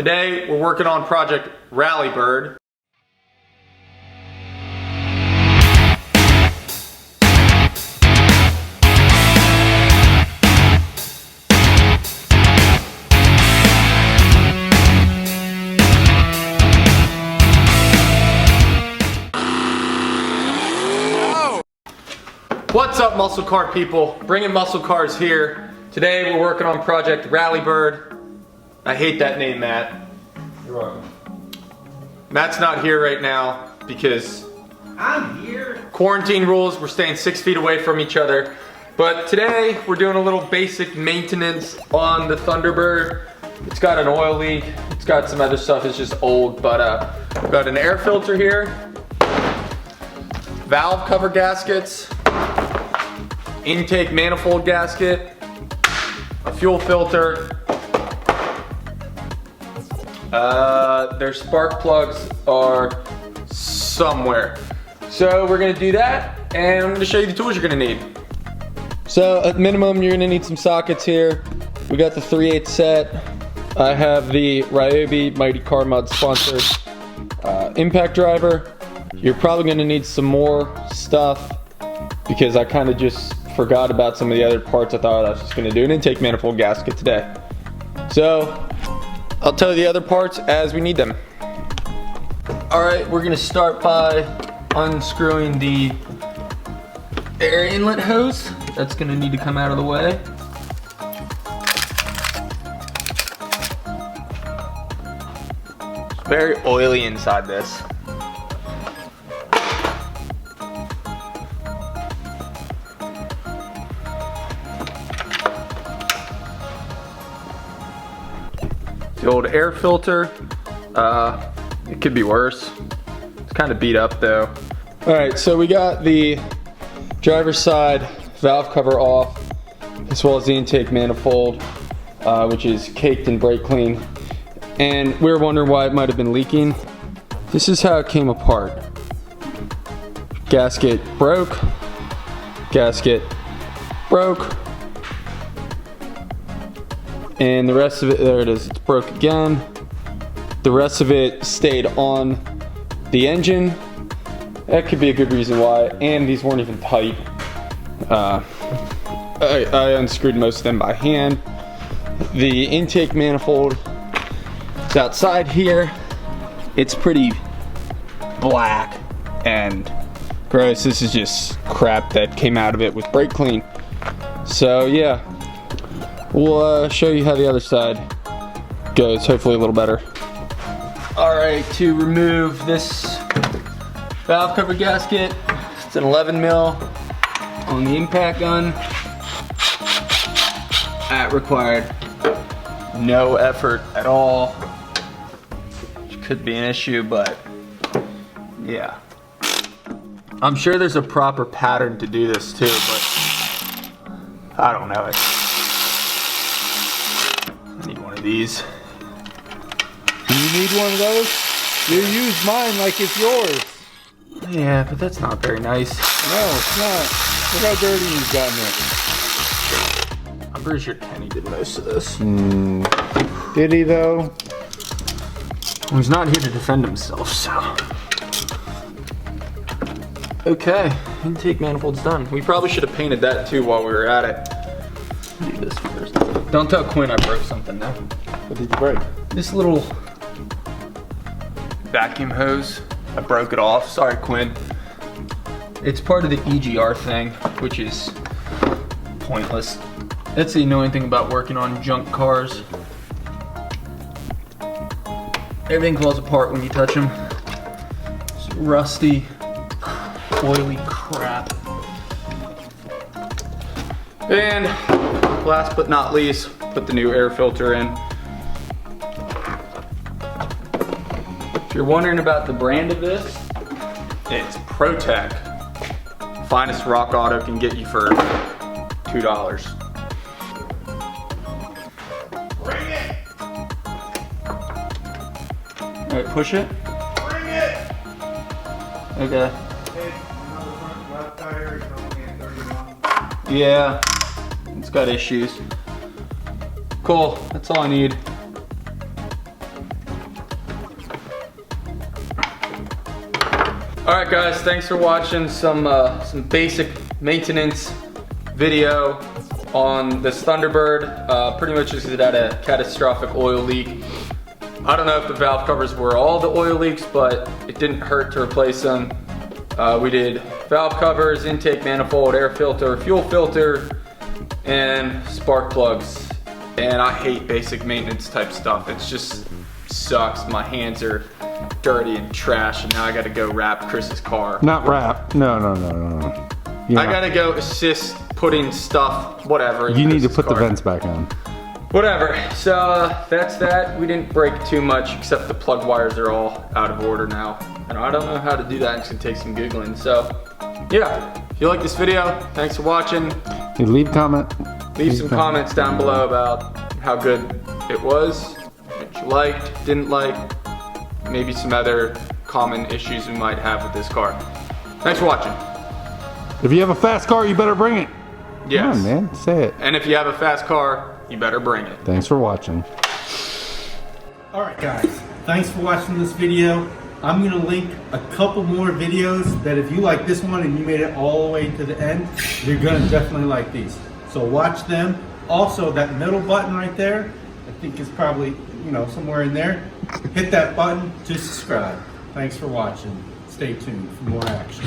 Today we're working on Project Rallybird. What's up, muscle car people? Bringing muscle cars here. Today we're working on Project Rallybird. I hate that name, Matt. You're welcome. Matt's not here right now because I'm here. Quarantine rules. We're staying 6 feet away from each other. But today we're doing a little basic maintenance on the Thunderbird. It's got an oil leak. It's got some other stuff. It's just old, but we've got an air filter here, valve cover gaskets, intake manifold gasket, a fuel filter. Their spark plugs are somewhere. So we're gonna do that, and I'm gonna show you the tools you're gonna need. So at minimum, you're gonna need some sockets here. We got the 3/8 set. I have the Ryobi Mighty Car Mod sponsor impact driver. You're probably gonna need some more stuff because I kind of just forgot about some of the other parts I thought I was just gonna do. An intake manifold gasket today. So I'll tell you the other parts as we need them. All right, we're gonna start by unscrewing the air inlet hose. That's gonna need to come out of the way. It's very oily inside this. The old air filter, it could be worse. It's kind of beat up though. All right, so we got the driver's side valve cover off, as well as the intake manifold, which is caked in brake clean. And we were wondering why it might have been leaking. This is how it came apart. Gasket broke, gasket broke, and the rest of it, there it is, it's broke again. The rest of it stayed on the engine. That could be a good reason why, and these weren't even tight. I unscrewed most of them by hand. The intake manifold is outside here. It's pretty black and gross. This is just crap that came out of it with brake clean. So yeah. We'll show you how the other side goes, hopefully a little better. All right, to remove this valve cover gasket, it's an 11 mil on the impact gun. That required no effort at all, which could be an issue, but yeah. I'm sure there's a proper pattern to do this too, but I don't know it. I need one of these. You need one of those? You use mine like it's yours. Yeah, but that's not very nice. No, it's not. Look how dirty you've gotten it. I'm pretty sure Kenny did most of this. Did he though? Well, he's not here to defend himself, so. Okay, intake manifold's done. We probably should have painted that too while we were at it. Do this first. Don't tell Quinn I broke something now. What did you break? This little vacuum hose. I broke it off. Sorry, Quinn. It's part of the EGR thing, which is pointless. That's the annoying thing about working on junk cars. Everything falls apart when you touch them. It's rusty, oily crap. And last but not least, put the new air filter in. If you're wondering about the brand of this, it's ProTech. Finest rock auto can get you for $2. Bring it! All right, push it. Bring it! Okay. Hey, another front left tire is only at 31. Yeah, it's got issues. Cool, that's all I need. Alright guys, thanks for watching some basic maintenance video on this Thunderbird. Pretty much just 'cause it had a catastrophic oil leak. I don't know if the valve covers were all the oil leaks, but it didn't hurt to replace them. We did valve covers, intake manifold, air filter, fuel filter, and spark plugs. And I hate basic maintenance type stuff. It just sucks. My hands are dirty and trash, and now I gotta go wrap Chris's car. Not wrap. No. I gotta go assist putting stuff, whatever. You need to put the vents back on. Whatever. So that's that. We didn't break too much, except the plug wires are all out of order now. And I don't know how to do that. It's gonna take some Googling. So yeah, if you like this video, thanks for watching. Hey, leave a comment. Leave some comments down below about how good it was, what you liked, didn't like, maybe some other common issues we might have with this car. Thanks for watching. If you have a fast car, you better bring it. Yes. Come on, man, say it. And if you have a fast car, you better bring it. Thanks for watching. Alright guys, thanks for watching this video. I'm going to link a couple more videos that if you like this one and you made it all the way to the end, you're going to definitely like these. So watch them. Also, that middle button right there, I think is probably, you know, somewhere in there. Hit that button to subscribe. Thanks for watching. Stay tuned for more action.